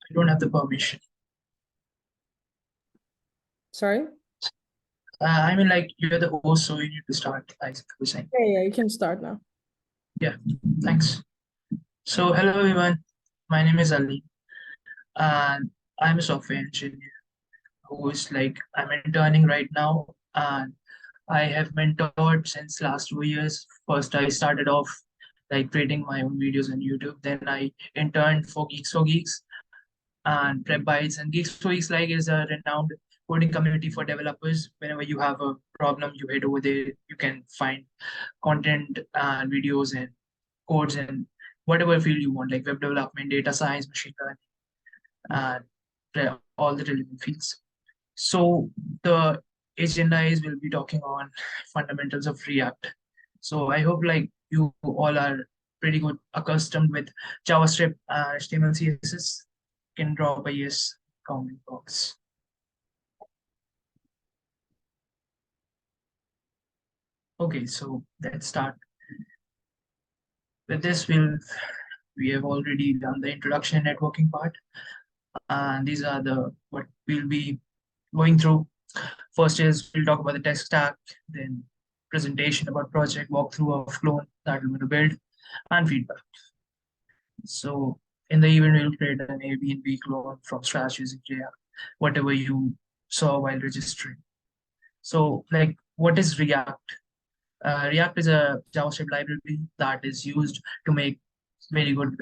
You don't have the permission. Sorry? I mean, like, you're the host, so you need to start, like I was saying. Yeah, you can start now. Yeah, thanks. So, hello everyone. My name is Ali, and I'm a software engineer who is like, I'm interning right now, and I have mentored since last 2 years. First, I started off like creating my own videos on YouTube. Then I interned for Geeks for Geeks and Prep Bytes. And Geeks for Geeks like is a renowned coding community for developers. Whenever you have a problem, you head over there. You can find content and videos and codes and whatever field you want, like web development, data science, machine learning, and all the relevant fields. So the agenda is we'll be talking on fundamentals of React. So I hope like you all are pretty good accustomed with JavaScript, HTML, CSS. Can drop a yes comment box. Okay, so let's start. With this, we have already done the introduction and networking part, and these are the what we'll be going through. First is we'll talk about the tech stack, then presentation about project, walkthrough of clone that we're going to build, and feedback. So in the event, we'll create an Airbnb clone from scratch using React, whatever you saw while registering. So like, what is React? React is a JavaScript library that is used to make very good,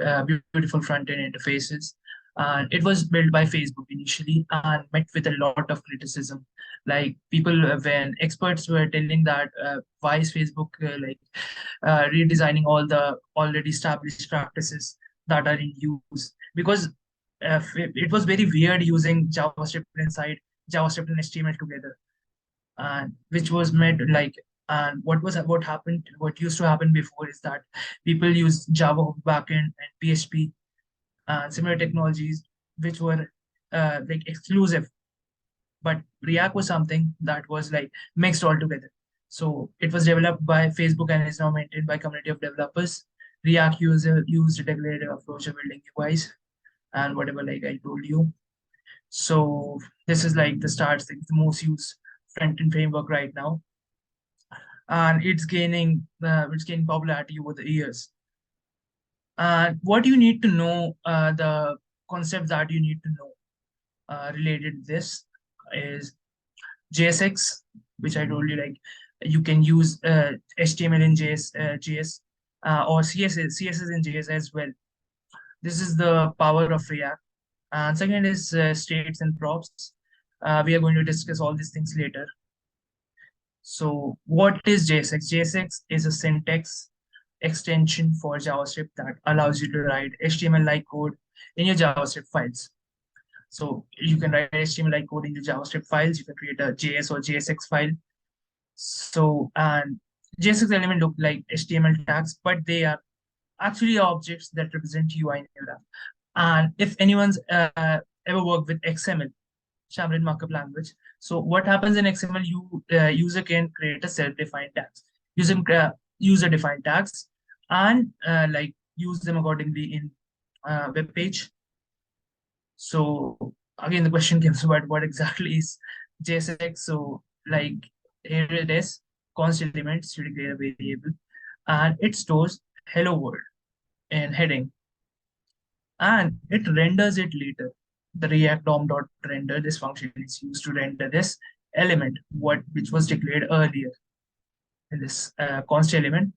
beautiful front-end interfaces. And it was built by Facebook initially and met with a lot of criticism. Like people, when experts were telling that why is Facebook redesigning all the already established practices that are in use? Because it was very weird using JavaScript inside JavaScript and HTML together, and which was made like, and what used to happen before is that people used Java backend and PHP and similar technologies which were like exclusive, but React was something that was like mixed all together. So it was developed by Facebook and is now maintained by community of developers. React user used a declarative approach of building UIs and whatever like I told you. So this is like the start, the most used front-end framework right now, and it's gaining popularity over the years. And what you need to know, the concept that you need to know related to this is JSX, which I told you, like you can use HTML in JS, or CSS in JS as well. This is the power of React. And second is states and props. We are going to discuss all these things later. So what is JSX? JSX is a syntax extension for JavaScript that allows you to write HTML-like code in your JavaScript files. So you can write HTML-like code in your JavaScript files. You can create a JS or JSX file. So, and JSX element look like HTML tags, but they are actually objects that represent UI in your app. And if anyone's ever worked with XML, Xamarin Markup Language. So what happens in XML, user can create a self-defined tags using user-defined tags and like use them accordingly in web page. So again, the question comes about what exactly is JSX. So like here it is, const elements to declare a variable, and it stores hello world in heading, and it renders it later. The React DOM.render, this function is used to render this element, which was declared earlier in this const element.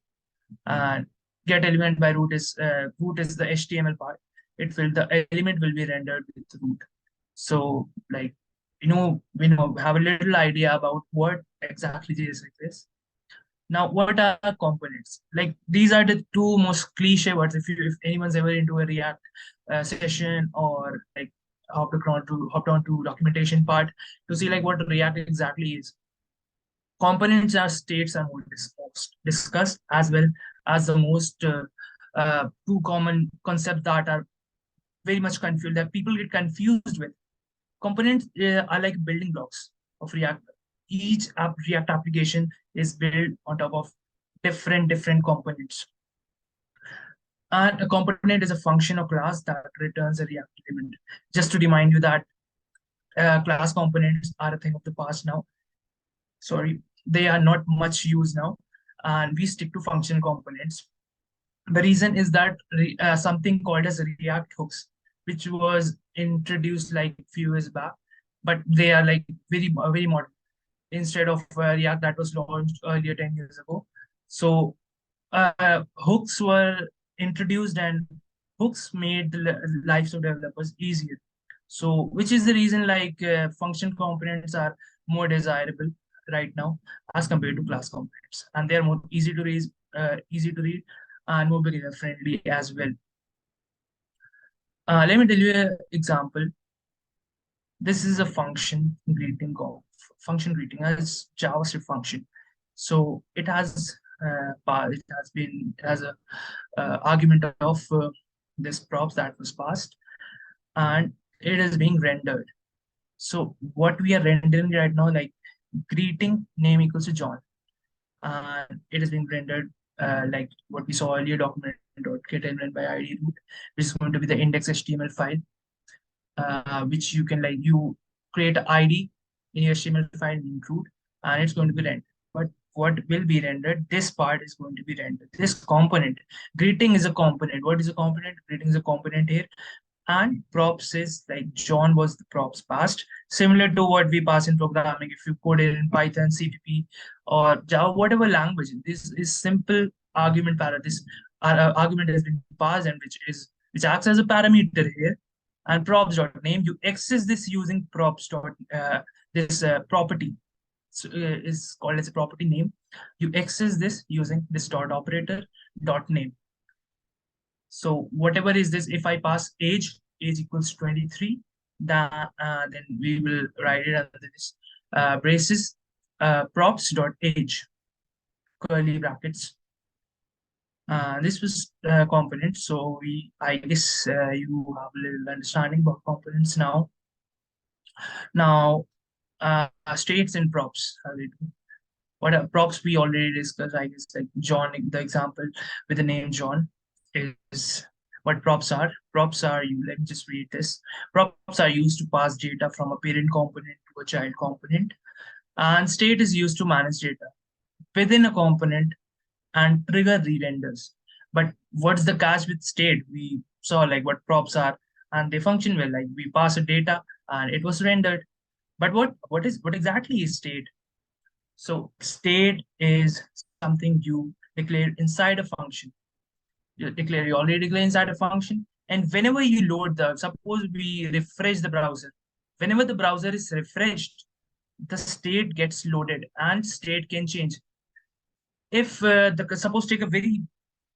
And get element by root is the HTML part. The element will be rendered with root. So like we know have a little idea about what exactly JSX is. Now, what are components? Like these are the two most cliche words. If anyone's ever into a React session or like hopped on to documentation part to see like what React exactly is. Components are states are more discussed as well as the most two common concepts that are very much confused that people get confused with. Components are like building blocks of React. Each React application is built on top of different components. And a component is a function or class that returns a React element. Just to remind you that class components are a thing of the past now. Sorry, they are not much used now, and we stick to function components. The reason is that something called as React hooks, which was introduced like few years back, but they are like very modern instead of React that was launched earlier 10 years ago. So hooks were introduced, and hooks made the lives of developers easier. So, which is the reason like function components are more desirable right now as compared to class components, and they are more easy to read, and more beginner friendly as well. Let me tell you an example. This is a function greeting as JavaScript function. So it has a argument of this props that was passed, and it is being rendered. So what we are rendering right now, like greeting name equals to John, and it is being rendered like what we saw earlier, document.get element by id root, which is going to be the index.html file, which you can like you create an ID in your HTML file in root, and it's going to be rendered. But what will be rendered? This part is going to be rendered. This component, greeting is a component. What is a component? Greeting is a component here, and props is like John was the props passed, similar to what we pass in programming. If you code it in Python, CPP, or Java, whatever language, this is simple argument para. This argument has been passed, and which acts as a parameter here. And props dot name, you access this using props dot this property. So, is called as a property name. You access this using this dot operator dot name. So whatever is this, if I pass age equals 23, then we will write it under this braces props dot age curly brackets. This was component. So I guess you have a little understanding about components now. Now, states and props. What are props we already discussed? I guess like John, the example with the name John is what props are. Props are you. Let me just read this. Props are used to pass data from a parent component to a child component, and state is used to manage data within a component and trigger re-renders. But what's the catch with state? We saw like what props are, and they function well. Like we pass a data and it was rendered. But what exactly is state? So state is something you declare inside a function. You already declare inside a function, and whenever you load suppose we refresh the browser. Whenever the browser is refreshed, the state gets loaded, and state can change. If suppose take a very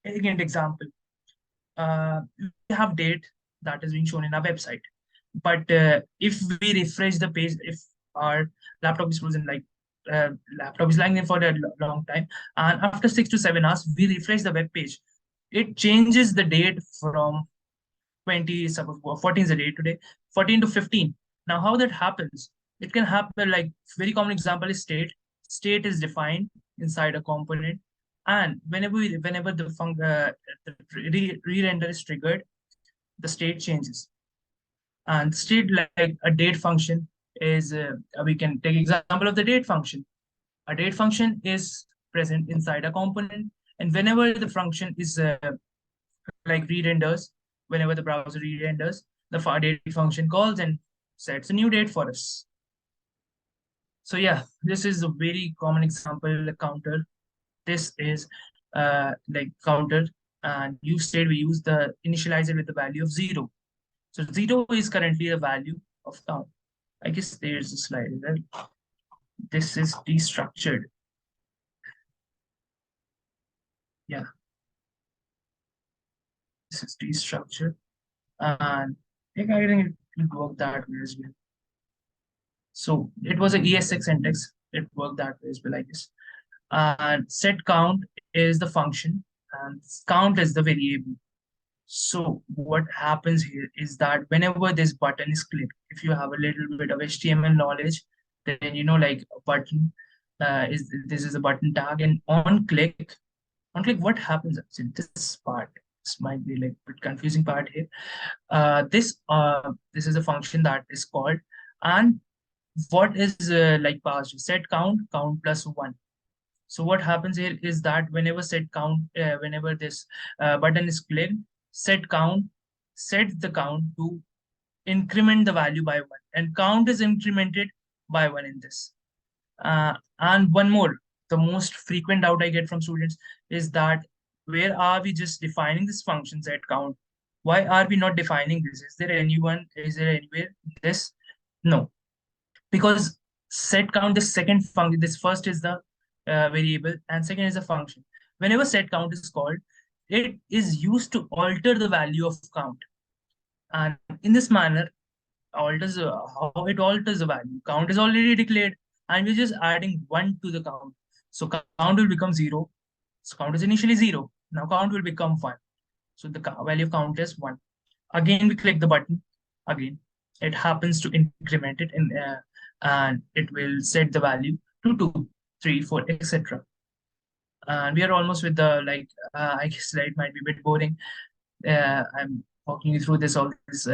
elegant example, we have date that is being shown in our website, but if we refresh the page, if our laptop is frozen, like laptop is lying there for a long time, and after 6 to 7 hours we refresh the web page, it changes the date from 20, suppose 14 is the date today, 14 to 15. Now how that happens? It can happen like very common example is state is defined inside a component, and whenever the re-render is triggered, the state changes. And state, like a date function is we can take example of the date function. A date function is present inside a component, and whenever the function is like re-renders, whenever the browser re-renders, the date function calls and sets a new date for us. So yeah, this is a very common example, counter. This is like counter, and we use the initializer with the value of 0. So 0 is currently the value of count. I guess there's a slide, right? This is destructured. Yeah, this is destructured, and I think it will work that way as well. So it was an ES6 index. It worked that way as well, I guess. And set count is the function, and count is the variable. So what happens here is that whenever this button is clicked, if you have a little bit of HTML knowledge, then you know like a button is a button tag, and on click, what happens actually? This part. this might be like a bit confusing part here. This is a function that is called, and what is like passed set count count plus one. So what happens here is that whenever set count, whenever this button is clicked, set count sets the count to increment the value by one, and count is incremented by one in this. And one more, the most frequent doubt I get from students is that where are we just defining this function set count? Why are we not defining this? Is there anywhere this? No, because set count, the second function, this first is the variable and second is a function. Whenever set count is called, it is used to alter the value of count. And in this manner, alters how it alters the value. Count is already declared, and we're just adding one to the count. So count will become zero. So count is initially zero. Now count will become one. So the value of count is one. Again, we click the button. Again, it happens to increment it in, and it will set the value to two, three, four, etc. And we are almost with the like. I guess that it might be a bit boring. I'm walking you through this all this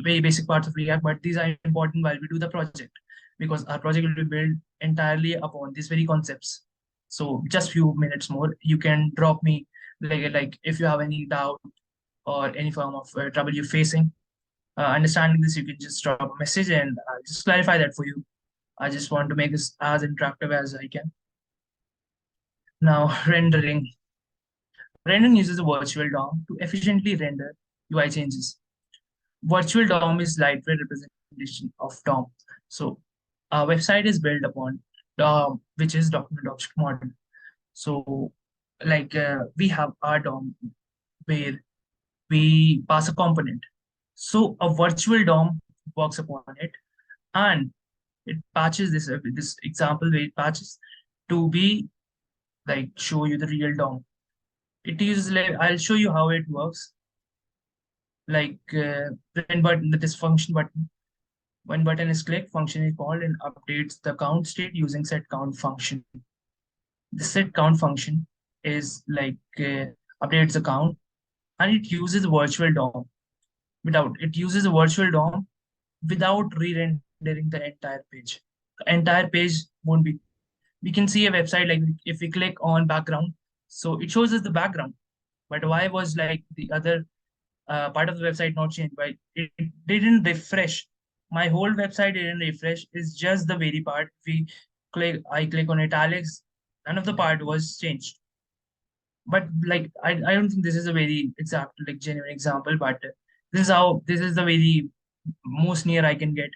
very basic parts of React, but these are important while we do the project because our project will be built entirely upon these very concepts. So just few minutes more, you can drop me like if you have any doubt or any form of trouble you're facing. Understanding this, you can just drop a message and I'll just clarify that for you. I just want to make this as interactive as I can. Now, rendering. Rendering uses a virtual DOM to efficiently render UI changes. Virtual DOM is lightweight representation of DOM. So our website is built upon DOM, which is document object model. So we have our DOM where we pass a component. So a virtual DOM works upon it, and it patches this example where it patches to be like show you the real DOM. It is like I'll show you how it works. Like when button this function button. When button is clicked, function is called and updates the count state using set count function. The set count function is updates the count, and it uses virtual DOM it uses a virtual DOM without re-rendering the entire page. The entire page won't be. We can see a website like if we click on background, so it shows us the background. But why was like the other part of the website not changed? But it didn't refresh. My whole website didn't refresh. It's just the very part. If I click on italics, none of the part was changed. But like I don't think this is a very exact like genuine example, but this is the very most near I can get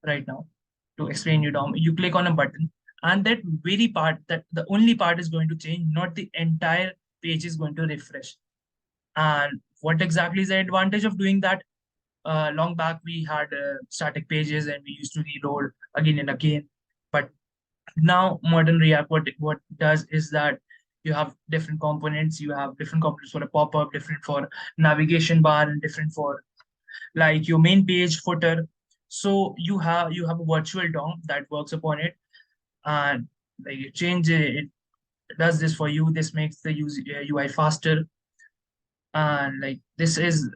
right now to explain you, Dom. You click on a button, and that very part, that the only part is going to change, not the entire page is going to refresh. And what exactly is the advantage of doing that? Long back, we had static pages and we used to reload again and again. But now modern React, what does is that you have different components. You have different components for a pop-up, different for navigation bar, and different for like your main page footer. So you have a virtual DOM that works upon it, and like you change it, it does this for you. This makes the UI faster, and like this is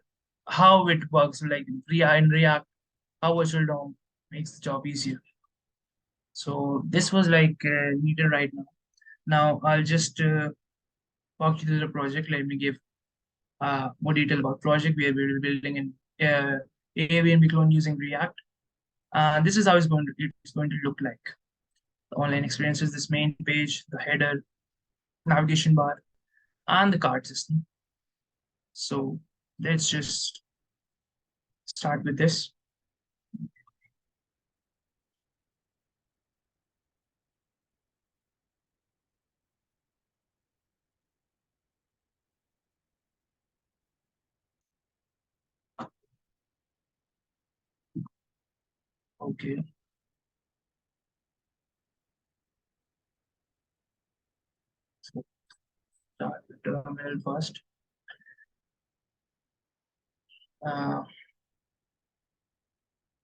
how it works. Like in React, how virtual DOM makes the job easier. So this was needed right now. Now I'll just walk you through the project. Let me give more detail about project where we will be building an Airbnb clone using React. This is how it's going to look like. The online experience is this main page, the header, navigation bar, and the card system. So let's just start with this. Okay. So start the terminal first. Uh,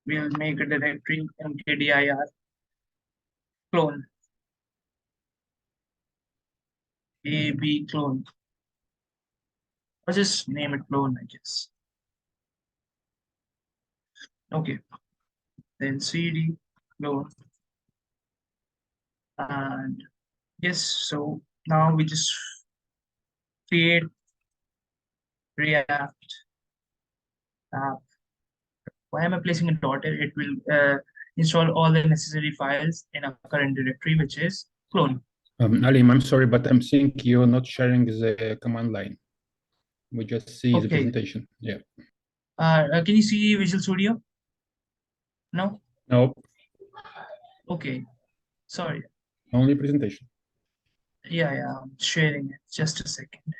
we'll make a directory mkdir clone ab clone. or just name it clone, I guess. Okay, then cd clone, and yes, so now we just create React app. Why am I placing a dot here? It will install all the necessary files in our current directory, which is clone. Alim, I'm sorry, but I'm seeing you're not sharing the command line. We just see the Okay. presentation. Yeah. Can you see Visual Studio? No? No, Okay. Sorry. only presentation. Yeah, I'm sharing it. Just a second.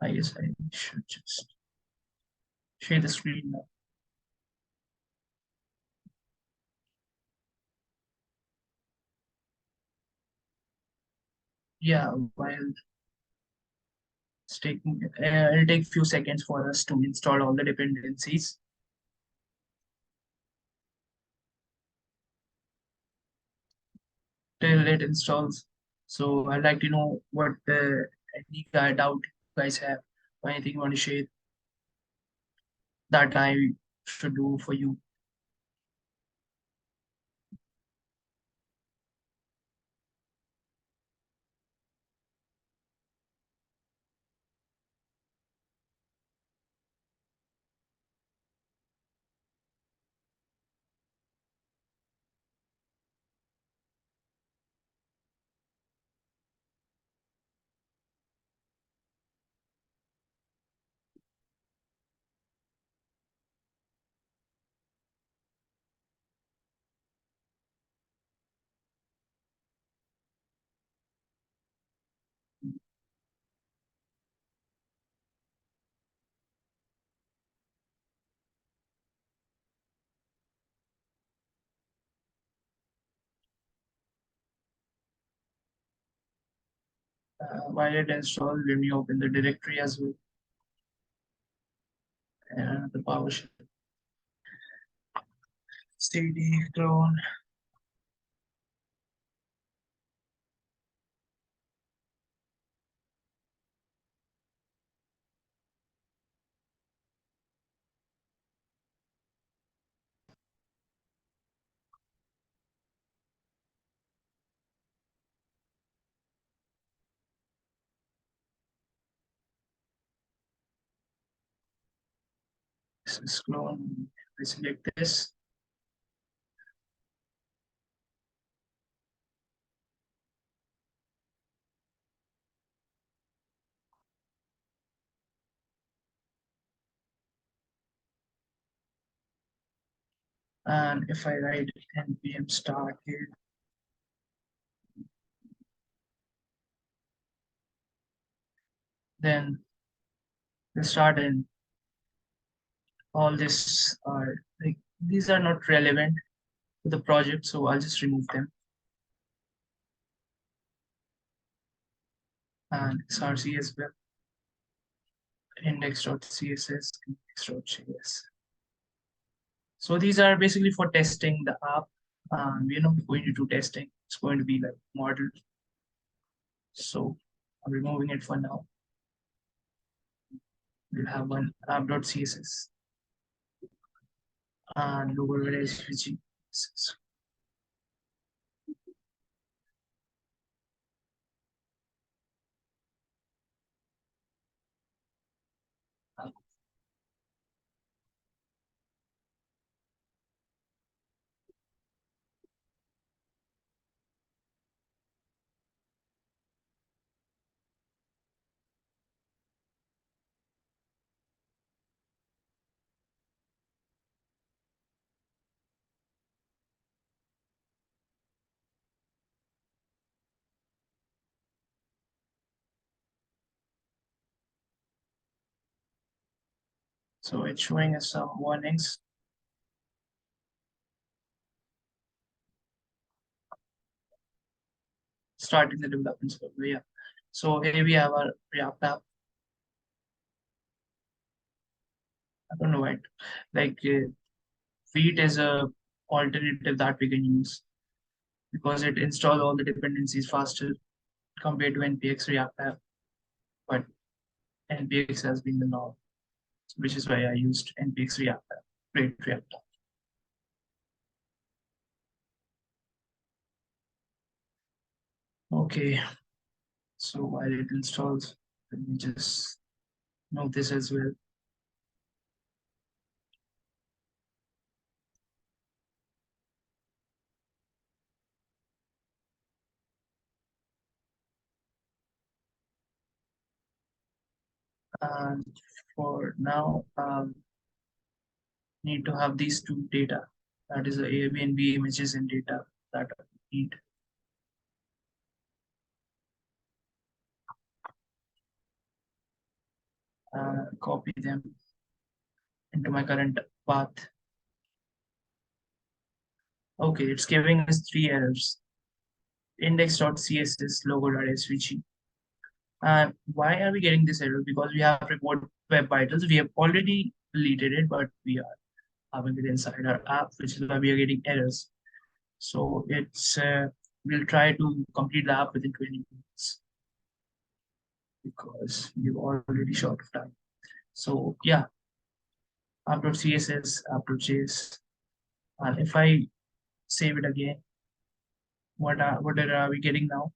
I guess I should just share the screen now. Yeah, while it's taking, it'll take a few seconds for us to install all the dependencies. Till it installs. So I'd like to know what any doubt you guys have, or anything you want to share that I should do for you. While it installs, let me open the directory as well and the PowerShell. CD clone. This is clone. I select this. And if I write npm start here, then the start and all this are like these are not relevant to the project, so I'll just remove them. And src as well, index.css, index.js. So these are basically for testing the app. Going to do testing. It's going to be like model. So I'm removing it for now. We'll have one app.css and lower SVG. So it's showing us some warnings. Starting the development server, yeah. So here we have our React app. I don't know why. Like Vite is a alternative that we can use. because it installs all the dependencies faster compared to npx React app. But npx has been the norm, which is why I used npx React app, Great React app. Okay, so while it installs, let me just note this as well. And for now, need to have these two data. That is the Airbnb images and data that I need. Copy them into my current path. Okay, it's giving us 3 errors. Index.css, logo.svg. And why are we getting this error? Because we have report web vitals. We have already deleted it, but we are having it inside our app, which is why we are getting errors. So we'll try to complete the app within 20 minutes because we've already short of time. So yeah, app.css, app.js. And if I save it again, what error are we getting now?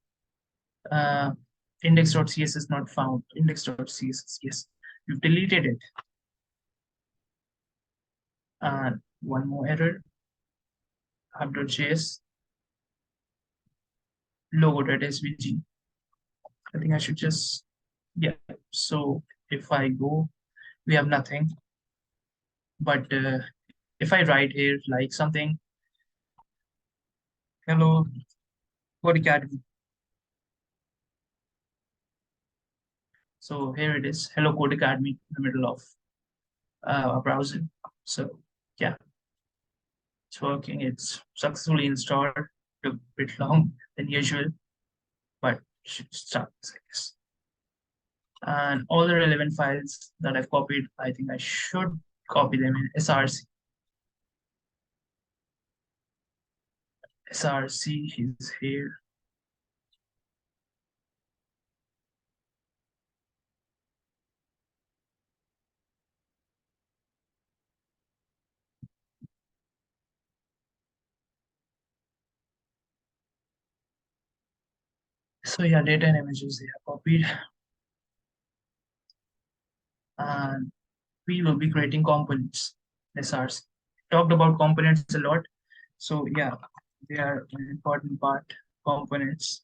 Index.css is not found. Index.css, yes, you've deleted it. And one more error, app.js, logo.svg. I think I should just, yeah. So if I go, we have nothing. But if I write here like something, hello, Code Academy. So here it is, hello Code Academy in the middle of a browser. So yeah, it's working. It's successfully installed. Took a bit long than usual, but should start, I guess. And all the relevant files that I've copied, I think I should copy them in src. src is here. So yeah, data and images they are copied. And we will be creating components, SRs. Talked about components a lot. So yeah, they are an important part, components.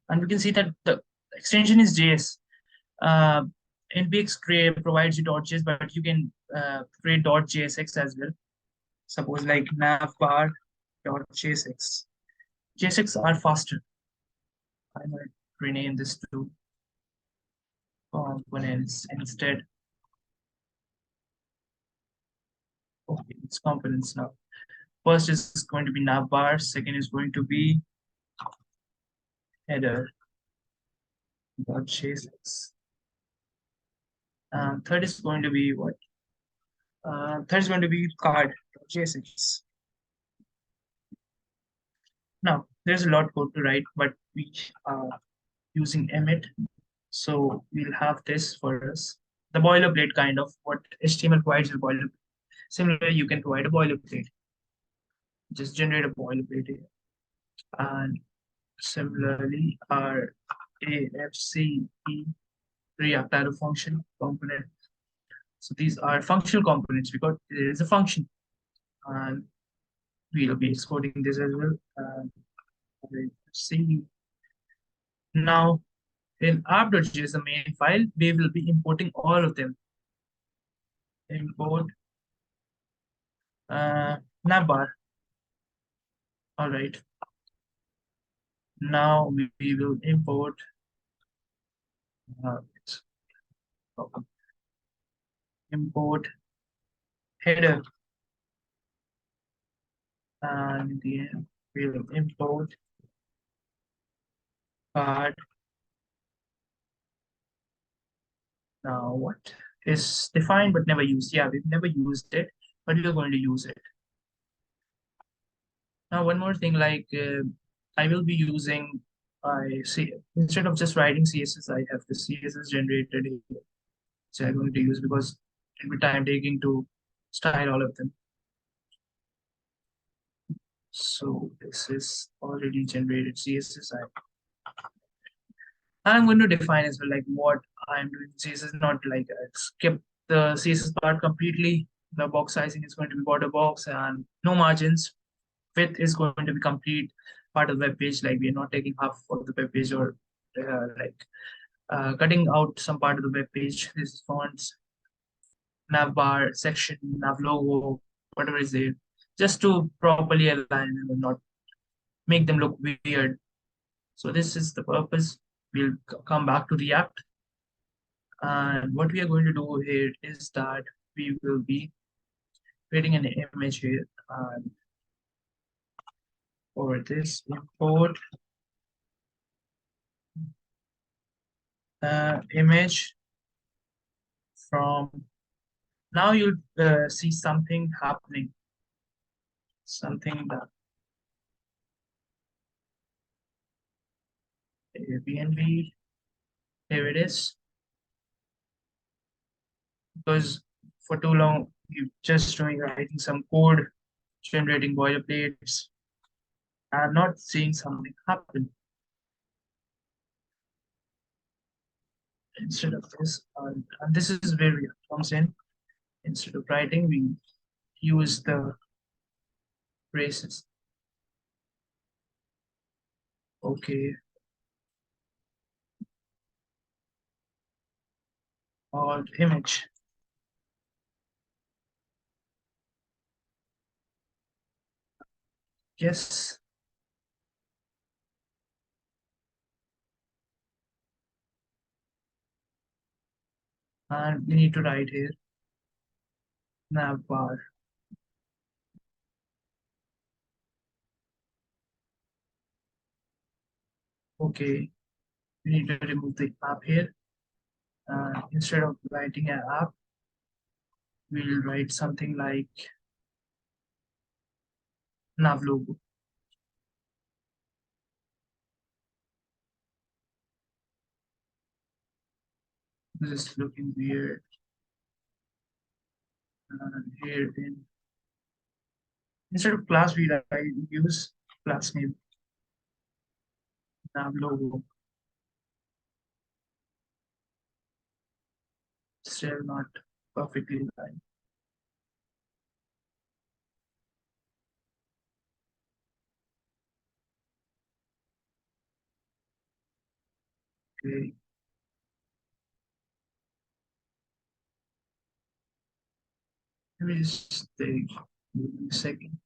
And we can see that the extension is JS. Uh, NPX provides you .js, but you can create .jsx as well. Suppose like navbar .jsx. JSX are faster. I might rename this to components instead. Okay, it's components now. First is going to be navbar. Second is going to be header .jsx. Third is going to be what? Third is going to be card.jsx. Now, there's a lot code to write, but we are using emit. So we'll have this for us. The boilerplate kind of what HTML provides is boilerplate. Similarly, you can provide a boilerplate. Just generate a boilerplate here. And similarly, our AFCE React arrow function component. So these are functional components because it is a function. And we'll be exporting this as well. See now in app.js, the main file, we will be importing all of them. Import navbar. All right. Now we will import uh, import header, and then we will import card. Now what is defined but never used? Yeah, we've never used it, but we're going to use it. Now one more thing, like I will be using, I see, instead of just writing CSS, I have the CSS generated here. So I'm going to use because it will be time taking to style all of them. So this is already generated CSS. I'm going to define as well like what I'm doing. CSS, not like skip the CSS part completely. The box sizing is going to be border box and no margins. Width is going to be complete part of the web page. Like we are not taking half of the web page or cutting out some part of the web page. This is fonts, nav bar, section, nav logo, whatever is there, just to properly align them and not make them look weird. So this is the purpose. We'll come back to React. And what we are going to do here is that we will be creating an image here. And for this, import image from, now you'll see something happening, something that Airbnb, here it is. Because for too long, you just doing writing some code, generating boilerplates, and not seeing something happen. Instead of this, and this is where we comes in. Instead of writing, we use the braces. Okay. Or image. Yes. And we need to write here nav bar. Okay. We need to remove the app here. Instead of writing an app, we'll write something like nav logo. This is looking weird. Here in, instead of class, we use class name nav logo. Still not perfectly aligned. Okay. Let me just take a second.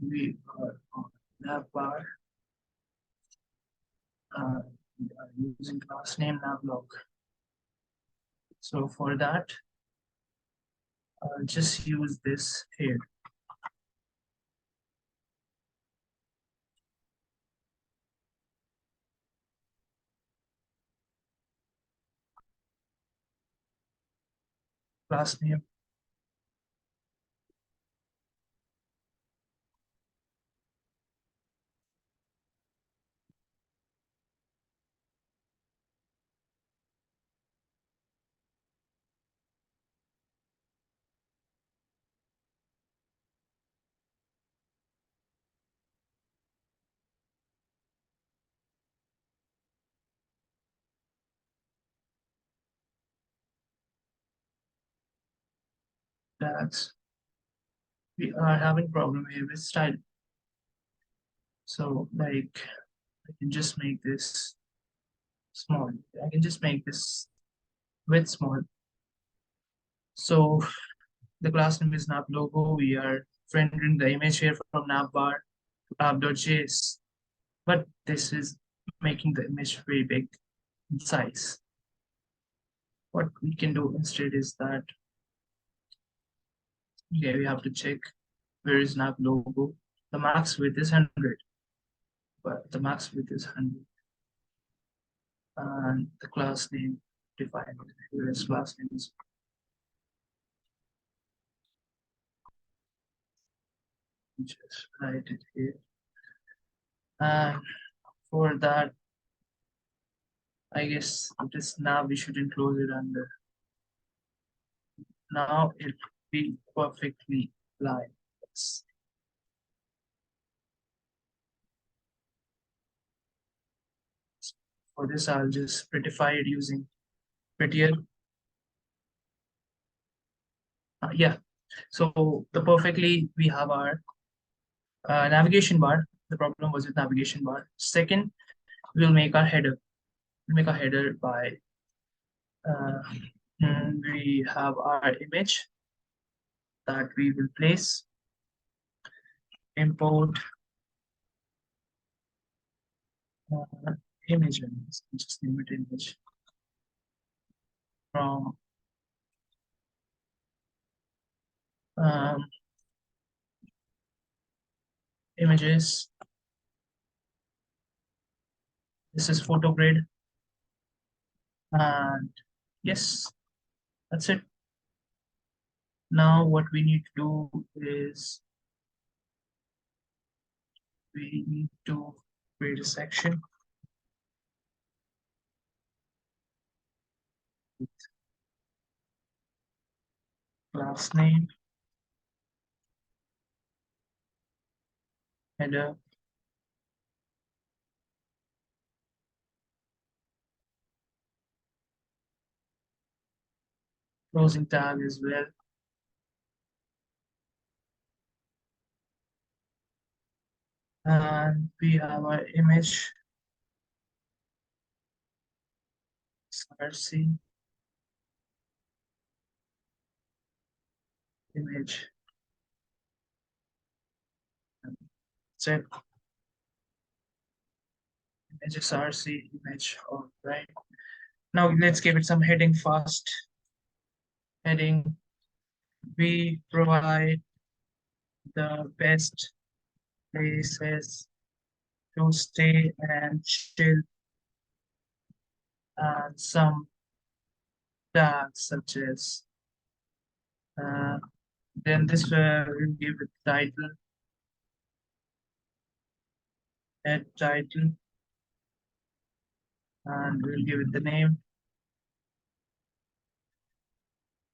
We are on nav bar. We are using class name navlog. So for that, I'll just use this here. Class name. Tags. We are having problem here with style. So like, I can just make this small. I can just make this width small. So the class name is nav logo. We are rendering the image here from navbar to app.js, but this is making the image very big in size. What we can do instead is that, okay, we have to check where is nav logo. The max width is 100, but the max width is 100. And the class name defined here is class name is Just write it here. And for that, I guess this nav we should enclose it under. Now it will be perfectly aligned. Yes. For this, I'll just prettify it using prettier. Yeah. So the perfectly we have our navigation bar. The problem was with navigation bar. Second, we'll make our header. We'll make a header by uh, we have our image that we will place. Import uh, image. Just name it image from um, images. This is photo grid, and yes, that's it. Now what we need to do is we need to create a section with class name, header, closing tag as well. And we have our image, src, image, set, image src, image, all right. Now let's give it some heading first. Heading, we provide the best places to stay and chill, and some tags such as then this will give it title, head title, and we'll give it the name,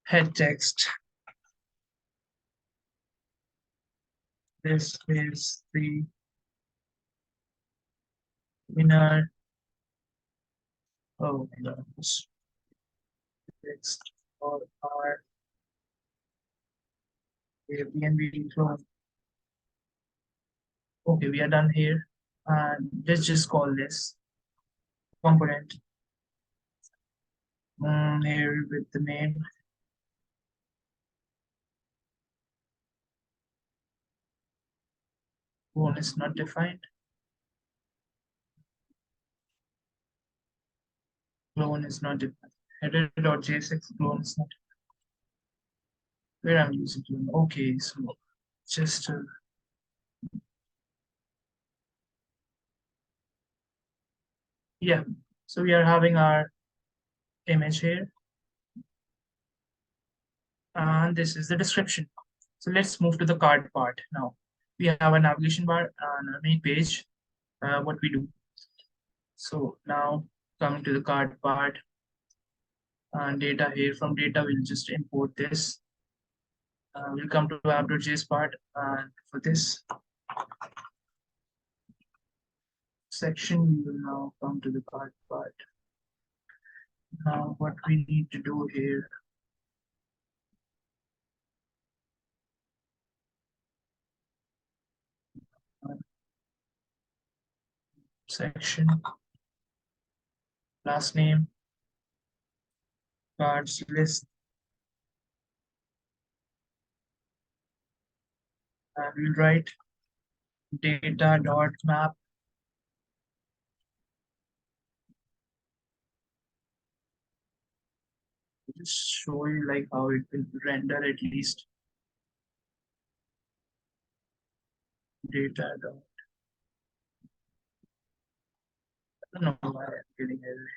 head text. This is the inner, oh my god, text for our Airbnb clone. Okay, we are done here. And let's just call this component here with the name. Clone is not defined. Clone is not defined. Header.jsx clone is not where I'm using clone. Okay, so just yeah. So we are having our image here, and this is the description. So let's move to the card part now. We have a navigation bar and a main page. What we do. So now coming to the card part and data here. From data, we'll just import this. We'll come to app.js part, and for this section, we will now come to the card part. Now, what we need to do here. Section, last name, cards list, and we'll write data.map. Just show you like how it will render at least data. I don't know why I'm getting error.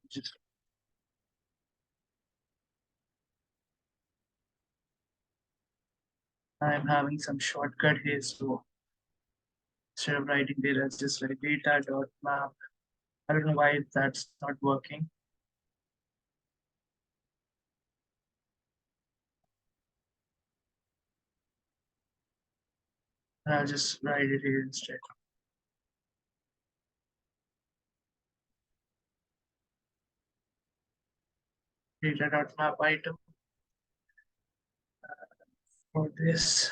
Just I'm having some shortcut here, so instead of writing data, it's just like data.map. I don't know why that's not working. I'll just write it here instead. Data.map item for this.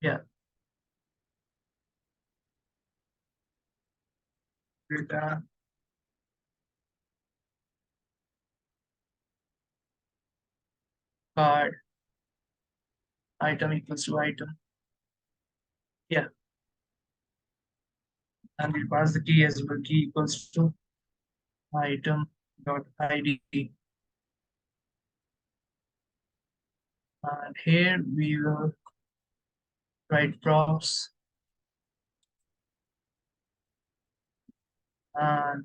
Yeah. Data card item equals to item. Yeah. And we'll pass the key as well. Key equals to item dot ID. And here we will write props and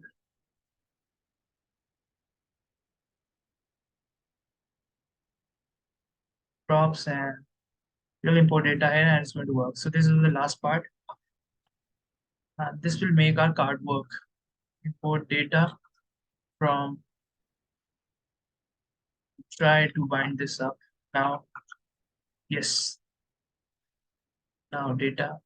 props, and we'll import data here and it's going to work. So this is the last part. And this will make our card work. Import data from, try to bind this up now. Yes. Now data.